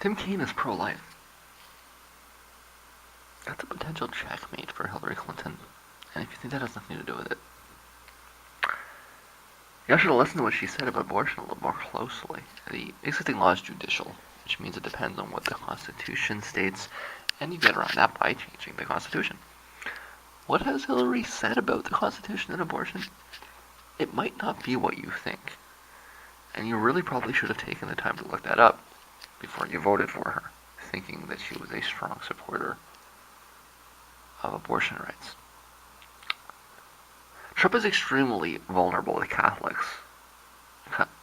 Tim Kaine is pro-life. That's a potential checkmate for Hillary Clinton. And if you think that has nothing to do with it, you should listen to what she said about abortion a little more closely. The existing law is judicial, which means it depends on what the Constitution states, and you get around that by changing the Constitution. What has Hillary said about the Constitution and abortion? It might not be what you think. And you really probably should have taken the time to look that up before you voted for her, thinking that she was a strong supporter of abortion rights. Trump is extremely vulnerable to Catholics.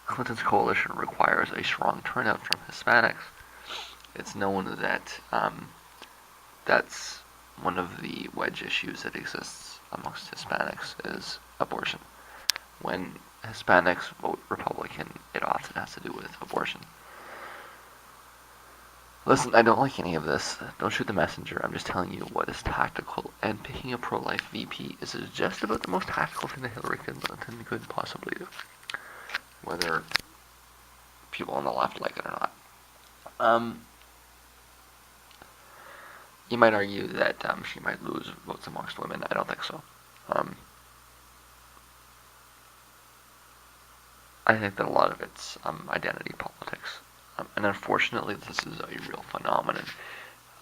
Clinton's coalition requires a strong turnout from Hispanics. It's known that that's one of the wedge issues that exists amongst Hispanics is abortion. When Hispanics vote Republican, it often has to do with abortion. Listen, I don't like any of this. Don't shoot the messenger. I'm just telling you what is tactical, and picking a pro-life VP is just about the most tactical thing that Hillary Clinton could possibly do, whether people on the left like it or not. You might argue that she might lose votes amongst women. I don't think so. I think that a lot of it's identity politics. And unfortunately, this is a real phenomenon.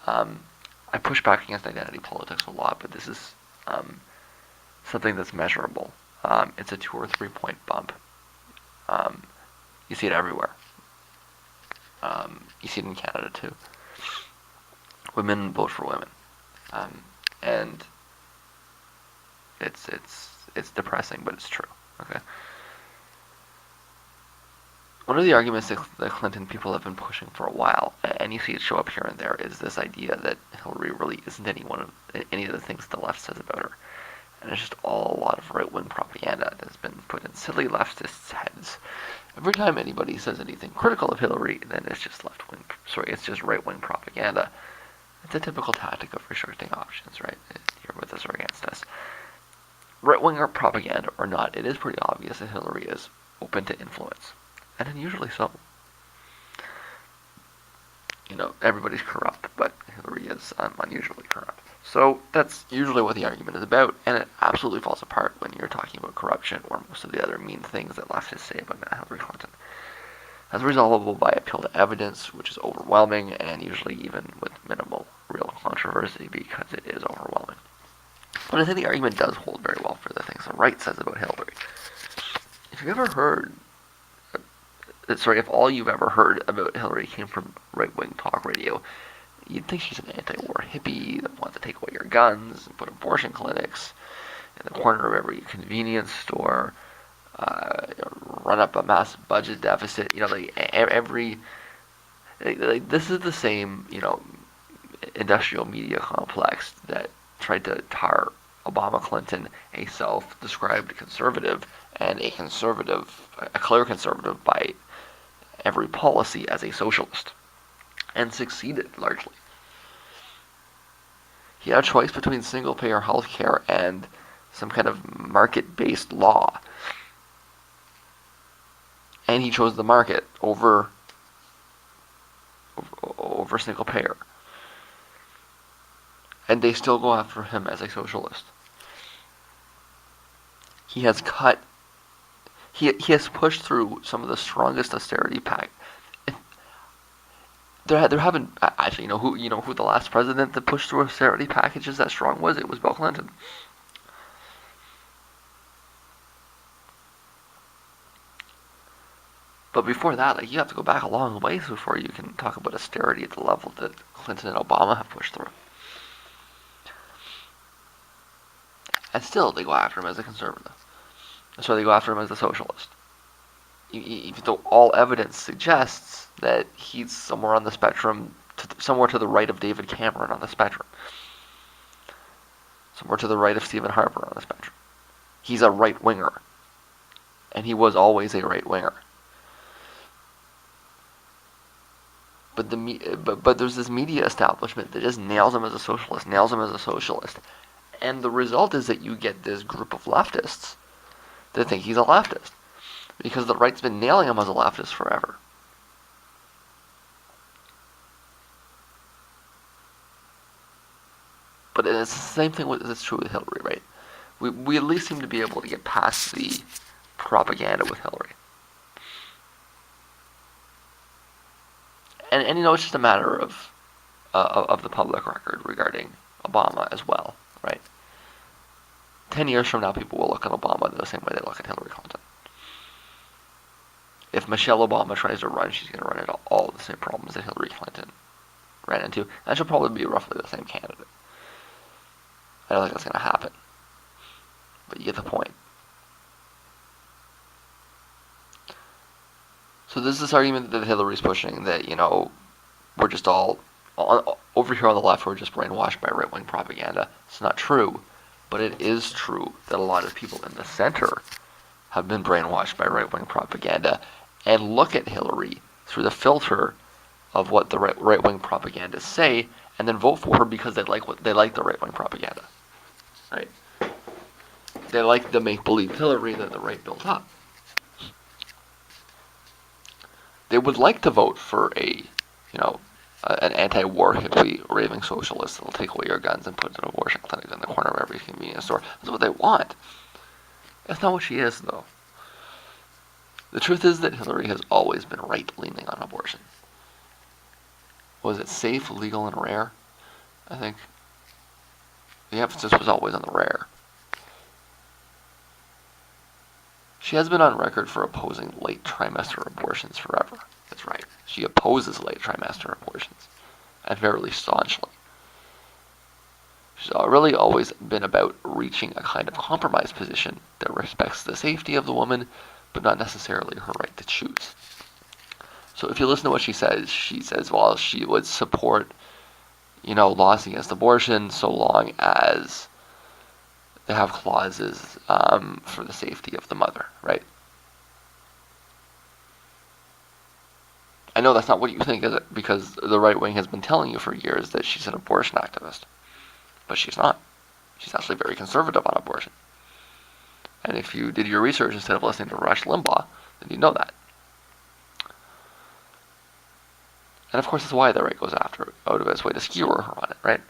I push back against identity politics a lot, but this is something that's measurable. It's a 2 or 3 point bump. You see it everywhere. You see it in Canada too. Women vote for women, and it's depressing, but it's true. Okay. One of the arguments that the Clinton people have been pushing for a while, and you see it show up here and there, is this idea that Hillary really isn't any of the things the left says about her. And it's just all a lot of right-wing propaganda that's been put in silly leftists' heads. Every time anybody says anything critical of Hillary, then it's just it's just right-wing propaganda. It's a typical tactic of restricting options, right? You're with us or against us. Right-wing propaganda or not, it is pretty obvious that Hillary is open to influence. And unusually so. Everybody's corrupt, but Hillary is unusually corrupt. So that's usually what the argument is about, and it absolutely falls apart when you're talking about corruption or most of the other mean things that leftists say about Hillary Clinton. That's resolvable by appeal to evidence, which is overwhelming, and usually even with minimal real controversy because it is overwhelming. But I think the argument does hold very well for the things the right says about Hillary. If you've ever heard if all you've ever heard about Hillary came from right-wing talk radio, you'd think she's an anti-war hippie that wants to take away your guns and put abortion clinics in the corner of every convenience store, run up a massive budget deficit. This is the same, industrial media complex that tried to tar Obama Clinton, a self-described conservative, and a clear conservative by every policy, as a socialist, and succeeded largely. He had a choice between single-payer health care and some kind of market-based law, and he chose the market over single-payer. And they still go after him as a socialist. He has pushed through some of the strongest austerity pact. There haven't actually, who the last president that pushed through austerity packages that strong was? It was Bill Clinton. But before that, you have to go back a long ways before you can talk about austerity at the level that Clinton and Obama have pushed through. And still, they go after him as a conservative. So they go after him as a socialist. Even though all evidence suggests that he's somewhere on the spectrum, somewhere to the right of David Cameron on the spectrum. Somewhere to the right of Stephen Harper on the spectrum. He's a right-winger. And he was always a right-winger. But there's this media establishment that just nails him as a socialist. And the result is that you get this group of leftists that think he's a leftist. Because the right's been nailing him as a leftist forever. But it's the same thing that's true with Hillary, right? We at least seem to be able to get past the propaganda with Hillary. And it's just a matter of the public record regarding Obama as well, right? 10 years from now, people will look at Obama the same way they look at Hillary Clinton. If Michelle Obama tries to run, she's going to run into all the same problems that Hillary Clinton ran into, and she'll probably be roughly the same candidate. I don't think that's going to happen, but you get the point. So there's this argument that Hillary's pushing that, we're just all, over here on the left, we're just brainwashed by right-wing propaganda. It's not true, but it is true that a lot of people in the center have been brainwashed by right-wing propaganda and look at Hillary through the filter of what the right-wing propagandists say, and then vote for her because they like the right-wing propaganda, right? They like the make-believe Hillary that the right built up. They would like to vote for an anti-war hippie raving socialist that'll take away your guns and put an abortion clinic in the corner of every convenience store. That's what they want. That's not what she is, though. The truth is that Hillary has always been right-leaning on abortion. Was it safe, legal, and rare? I think the emphasis was always on the rare. She has been on record for opposing late trimester abortions forever. That's right. She opposes late trimester abortions, and fairly staunchly. She's really always been about reaching a kind of compromise position that respects the safety of the woman, but not necessarily her right to choose. So if you listen to what she says, well, she would support, laws against abortion so long as they have clauses for the safety of the mother, right? I know that's not what you think, is it? Because the right wing has been telling you for years that she's an abortion activist. But she's not. She's actually very conservative on abortion. And if you did your research instead of listening to Rush Limbaugh, then you know that. And of course that's why the right goes out of its way to skewer her on it, right?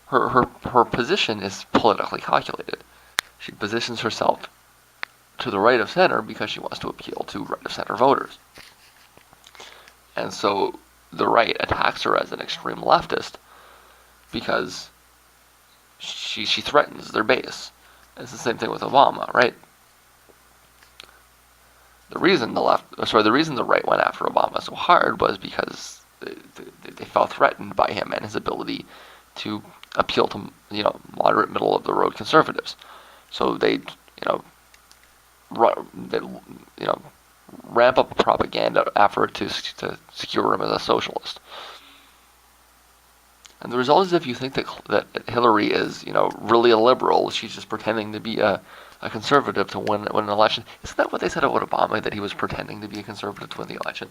Her position is politically calculated. She positions herself to the right of center because she wants to appeal to right of center voters. And so the right attacks her as an extreme leftist because she threatens their base. It's the same thing with Obama, right? The reason the right went after Obama so hard was because they felt threatened by him and his ability to appeal to moderate, middle of the road conservatives. So they ramp up a propaganda effort to secure him as a socialist. And the result is, if you think that Hillary is really a liberal, she's just pretending to be a conservative to win an election. Isn't that what they said about Obama, that he was pretending to be a conservative to win the election?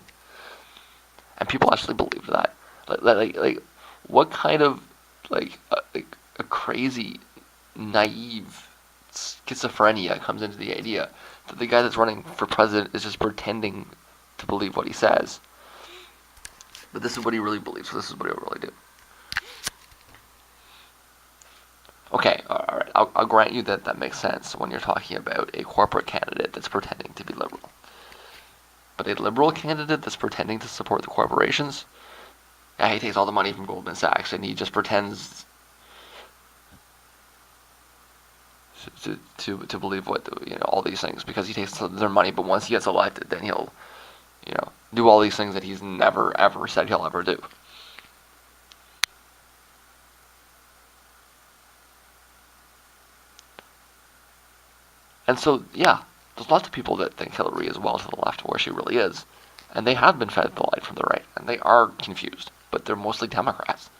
And people actually believed that. Like what kind of a crazy, naive schizophrenia comes into the idea that the guy that's running for president is just pretending to believe what he says. But this is what he really believes, so this is what he'll really do. Okay, alright, I'll grant you that makes sense when you're talking about a corporate candidate that's pretending to be liberal. But a liberal candidate that's pretending to support the corporations, he takes all the money from Goldman Sachs and he just pretends to believe what all these things because he takes their money. But once he gets elected, then he'll do all these things that he's never ever said he'll ever do. And so, yeah, there's lots of people that think Hillary is well to the left of where she really is. And they have been fed the lie from the right. And they are confused. But they're mostly Democrats.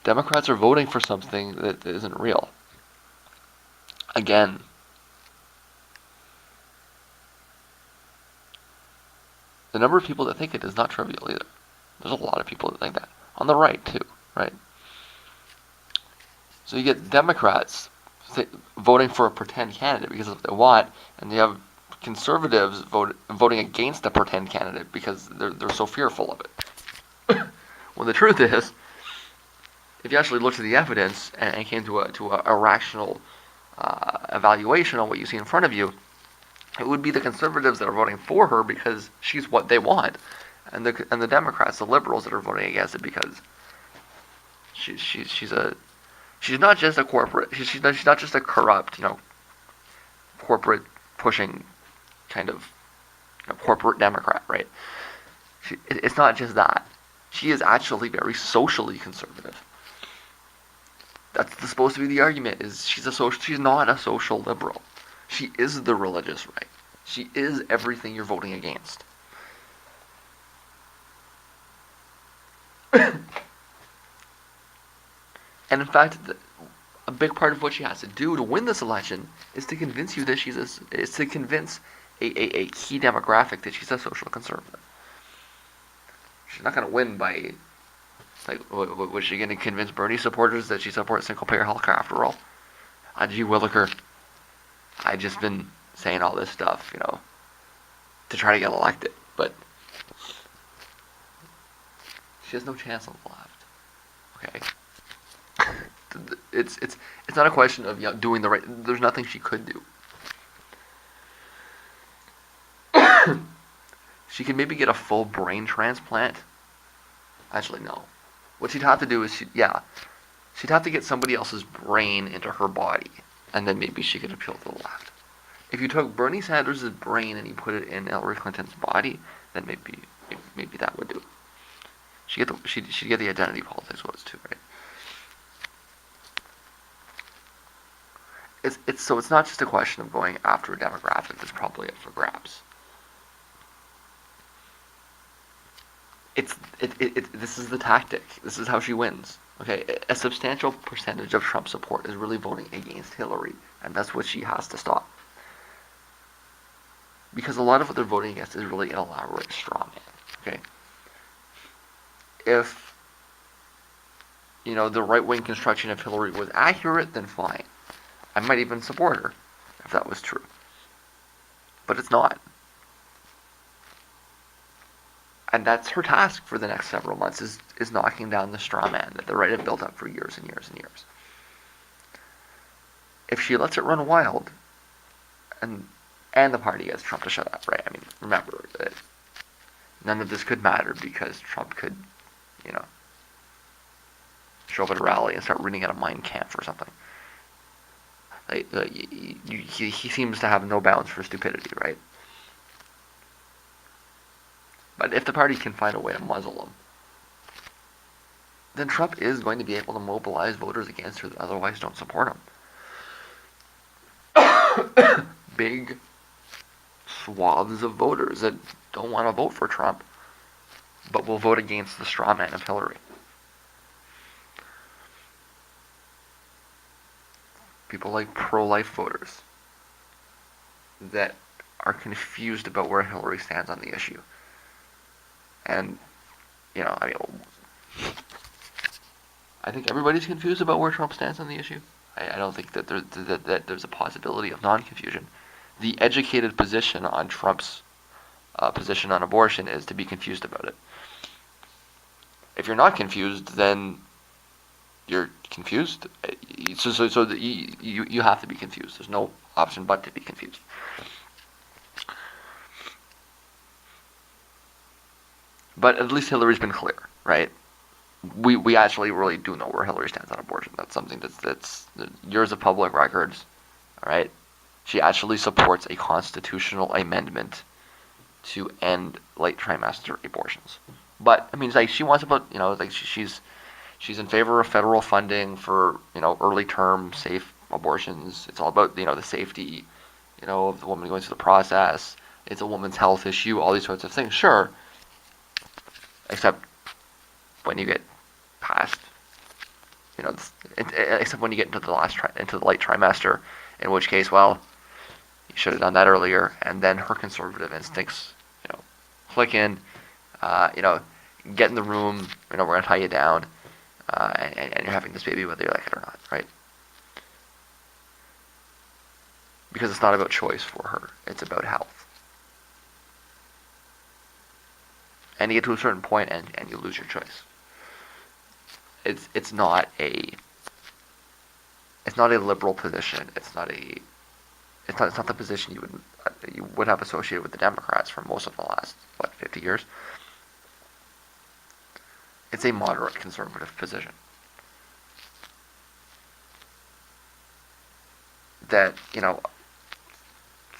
Democrats are voting for something that isn't real. Again, the number of people that think it is not trivial either. There's a lot of people that think that. On the right, too, right? So you get Democrats voting for a pretend candidate because of what they want, and you have conservatives voting against a pretend candidate because they're so fearful of it. Well, the truth is, if you actually looked at the evidence and came to a rational evaluation on what you see in front of you, it would be the conservatives that are voting for her because she's what they want, and the Democrats, the liberals, that are voting against it because she's not just a corporate, she's not just a corrupt, corporate pushing kind of corporate Democrat, right? It's not just that. She is actually very socially conservative. That's supposed to be the argument. Is she's not a social liberal. She is the religious right. She is everything you're voting against. And in fact, a big part of what she has to do to win this election is to convince you that is to convince a key demographic that she's a social conservative. She's not going to win by, was she going to convince Bernie supporters that she supports single-payer healthcare after all? Gee Williker, I've just been saying all this stuff, to try to get elected, but she has no chance on the left. Okay, it's not a question of doing the right. There's nothing she could do. She could maybe get a full brain transplant. Actually, no. What she'd have to do is she'd have to get somebody else's brain into her body, and then maybe she could appeal to the left. If you took Bernie Sanders' brain and you put it in Hillary Clinton's body, then maybe that would do it. She'd get the identity politics votes too, right? It's not just a question of going after a demographic that's probably up for grabs. This is the tactic. This is how she wins. Okay, a substantial percentage of Trump's support is really voting against Hillary, and that's what she has to stop. Because a lot of what they're voting against is really an elaborate straw man. Okay, if the right-wing construction of Hillary was accurate, then fine. I might even support her if that was true. But it's not. And that's her task for the next several months, is knocking down the straw man that the right have built up for years and years and years. If she lets it run wild, and the party gets Trump to shut up, right? I mean, remember that none of this could matter because Trump could, show up at a rally and start reading out a Mein Kampf or something. He seems to have no bounds for stupidity, right? But if the party can find a way to muzzle him, then Trump is going to be able to mobilize voters against her that otherwise don't support him. Big swaths of voters that don't want to vote for Trump, but will vote against the straw man of Hillary. People like pro-life voters that are confused about where Hillary stands on the issue. And, I think everybody's confused about where Trump stands on the issue. I don't think that there's a possibility of non-confusion. The educated position on Trump's position on abortion is to be confused about it. If you're not confused, then you're confused. So you have to be confused. There's no option but to be confused. But at least Hillary's been clear, right? We actually really do know where Hillary stands on abortion. That's something that's years of public records, all right? She actually supports a constitutional amendment to end late trimester abortions. But I mean, she wants about she's in favor of federal funding for early term safe abortions. It's all about the safety of the woman going through the process. It's a woman's health issue. All these sorts of things, sure. Except when you get past, except when you get into the late trimester, in which case, well, you should have done that earlier. And then her conservative instincts, click in, get in the room. We're gonna tie you down, and you're having this baby whether you like it or not, right? because it's not about choice for her. It's about health. And you get to a certain point and you lose your choice. It's not a liberal position. It's not the position you would have associated with the Democrats for most of the last 50 years. It's a moderate conservative position that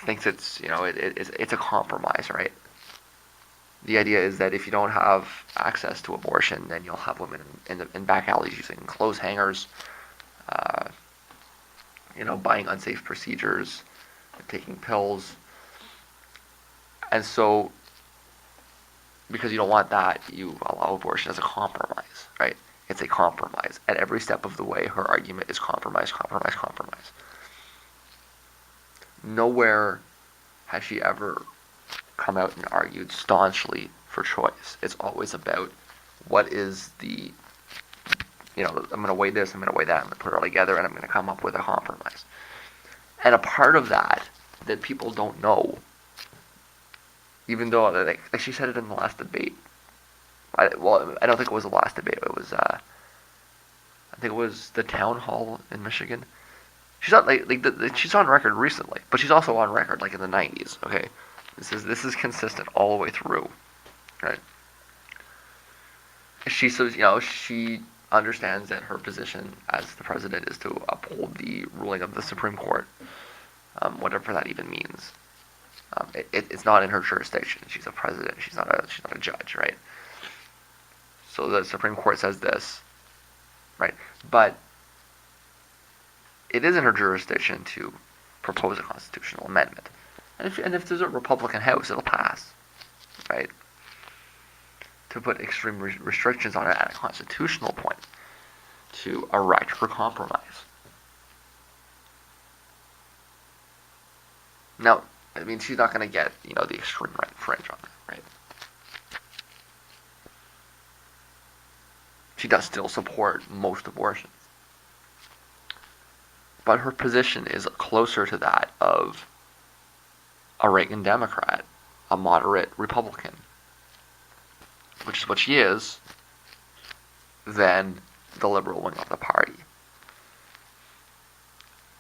thinks it's a compromise, right? The idea is that if you don't have access to abortion, then you'll have women in back alleys using clothes hangers, buying unsafe procedures, taking pills. And so, because you don't want that, you allow abortion as a compromise, right? It's a compromise. At every step of the way, her argument is compromise, compromise, compromise. Nowhere has she ever come out and argued staunchly for choice. It's always about what is the, I'm going to weigh this, I'm going to weigh that, I'm going to put it all together, and I'm going to come up with a compromise. And a part of that people don't know, even though, like she said it in the last debate. I don't think it was the last debate. It was, I think it was the town hall in Michigan. She's not she's on record recently, but she's also on record in the 90s. Okay, this is consistent all the way through, right? She says, she understands that her position as the president is to uphold the ruling of the Supreme Court, whatever that even means. It's not in her jurisdiction. She's a president. She's not a judge, right? So the Supreme Court says this, right? But it is in her jurisdiction to propose a constitutional amendment, and if there's a Republican House, it'll pass, right? To put extreme restrictions on it at a constitutional point to erect her compromise. Now, she's not going to get, the extreme right fringe on that, right? She does still support most abortions. But her position is closer to that of a Reagan Democrat, a moderate Republican, which is what she is, than the liberal wing of the party.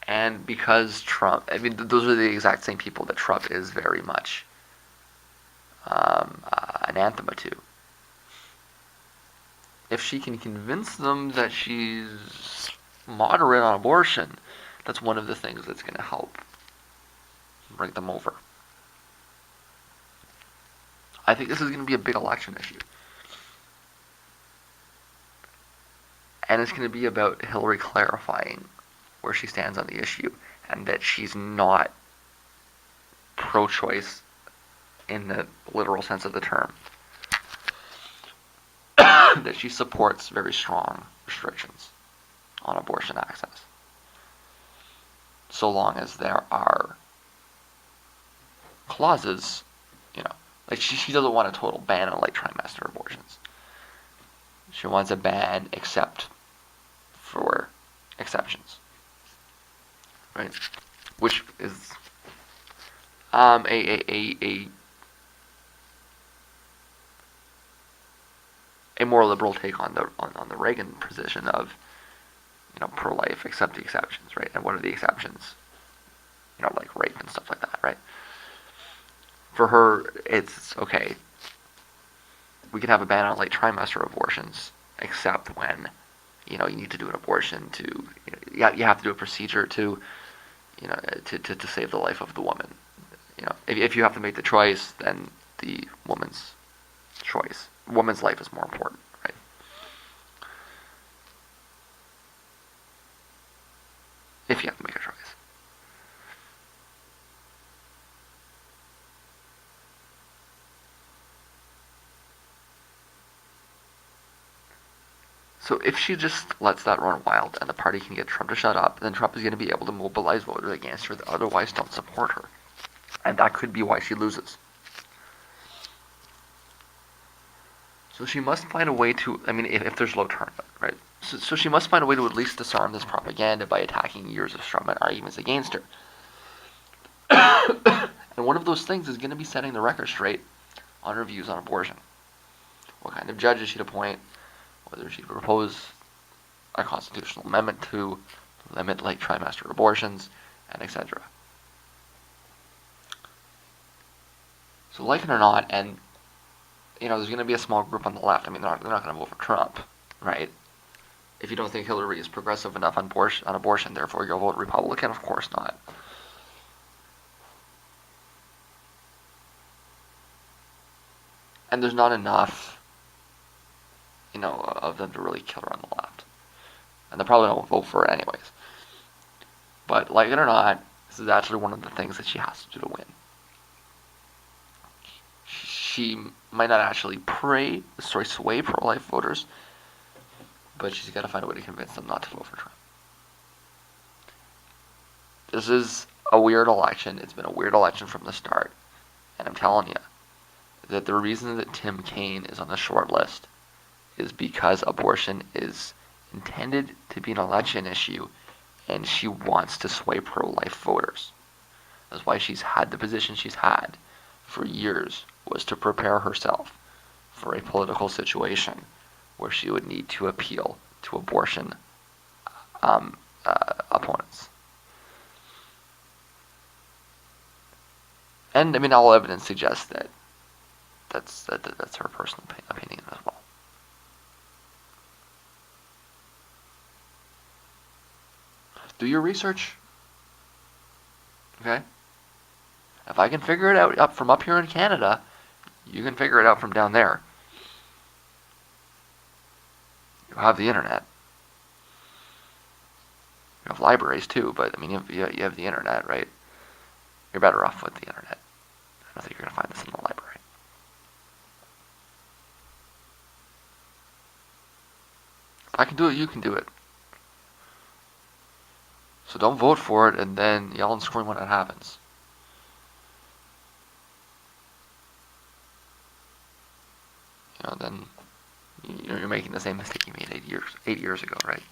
And because Trump, those are the exact same people that Trump is very much anathema to. If she can convince them that she's moderate on abortion, that's one of the things that's going to help bring them over. I think this is going to be a big election issue. And it's going to be about Hillary clarifying where she stands on the issue, and that she's not pro-choice in the literal sense of the term. That she supports very strong restrictions on abortion access, so long as there are clauses, she doesn't want a total ban on late trimester abortions. She wants a ban except for exceptions, right? Which is a more liberal take on the Reagan position of pro-life except the exceptions, right? And what are the exceptions? Like rape and stuff like that, right? For her, it's okay. We can have a ban on late trimester abortions, except when you need to do an abortion to you have to do a procedure to to save the life of the woman. If you have to make the choice, then the woman's choice, woman's life is more important, right? If you have to make a choice. So if she just lets that run wild and the party can get Trump to shut up, then Trump is going to be able to mobilize voters against her that otherwise don't support her. And that could be why she loses. So she must find a way to, if there's low turnout, right? So she must find a way to at least disarm this propaganda by attacking years of strawman arguments against her. And one of those things is going to be setting the record straight on her views on abortion. What kind of judges she'd appoint, whether she'd propose a constitutional amendment to limit late trimester abortions, and etc. So like it or not, and there's going to be a small group on the left. I mean, they're not going to vote for Trump, right? If you don't think Hillary is progressive enough on abortion, therefore you'll vote Republican, of course not. And there's not enough, of them to really kill her on the left. And they probably won't vote for it anyways. But like it or not, this is actually one of the things that she has to do to win. She might not actually sway pro-life voters, but she's got to find a way to convince them not to vote for Trump. This is a weird election. It's been a weird election from the start. And I'm telling you that the reason that Tim Kaine is on the short list is because abortion is intended to be an election issue, and she wants to sway pro-life voters. That's why she's had the position she's had for years, was to prepare herself for a political situation where she would need to appeal to abortion opponents. And I mean, all evidence suggests that that's her personal opinion as well. Do your research. Okay? If I can figure it out from up here in Canada, you can figure it out from down there. You have the internet. You have libraries too, but I mean, you have the internet, right? You're better off with the internet. I don't think you're going to find this in the library. If I can do it, you can do it. So don't vote for it and then yell and scream when it happens. Then you're making the same mistake you made 8 years ago, right?